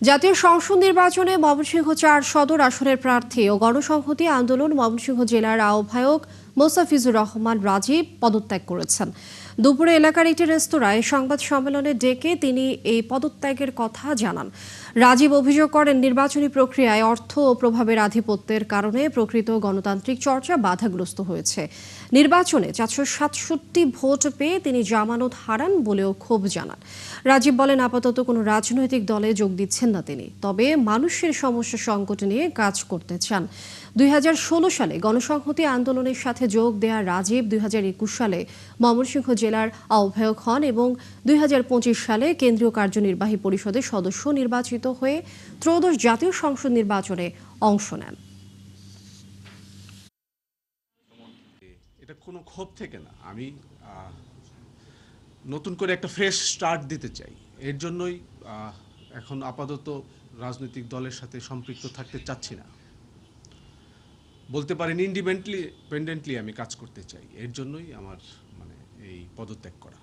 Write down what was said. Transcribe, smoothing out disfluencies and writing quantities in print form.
জাতীয় সংসদ নির্বাচনে ময়মনসিংহ ৪ সদর আসনের প্রার্থী ও গণসংহতি আন্দোলন ময়মনসিংহ জেলার আহ্বায়ক মোস্তাফিজুর রহমান রাজীব পদত্যাগ করেছেন। দুপুরে এলাকার একটি রেস্তোরাঁয় সংবাদ সম্মেলনে ডেকে তিনি এই পদত্যাগের কথা জানান। রাজীব অভিযোগ করেন, নির্বাচনী প্রক্রিয়ায় অর্থ ও প্রভাবের আধিপত্যের কারণে প্রকৃত গণতান্ত্রিক চর্চা বাধাগ্রস্ত হয়েছে। নির্বাচনে ৪৬৭ ভোট পেয়ে তিনি জামানত হারান বলেও ক্ষোভ জানান। রাজীব বলেন, আপাতত কোনো রাজনৈতিক দলে যোগ দিচ্ছেন না তিনি, তবে মানুষের সমস্যা সংকট নিয়ে কাজ করতে চান। ২০১৬ সালে গণসংহতি আন্দোলনের সাথে যোগ দেয়া রাজীব ২০২১ সালে ময়মনসিংহ জেলার আহ্বায়ক হন এবং ২০২৫ সালে কেন্দ্রীয় কার্যনির্বাহী পরিষদের সদস্য নির্বাচিত হয়ে ত্রয়োদশ জাতীয় সংসদ নির্বাচনে অংশ নেন। এটা কোনো ক্ষোভ থেকে না, আমি নতুন করে একটা ফ্রেশ স্টার্ট দিতে চাই। এর জন্যই এখন আপাতত রাজনৈতিক দলের সাথে সম্পৃক্ত থাকতে চাচ্ছি না, বলতে পারেন ইন্ডিপেন্ডেন্টলি আমি কাজ করতে চাই। এর জন্যই আমার এই পদত্যাগ করা।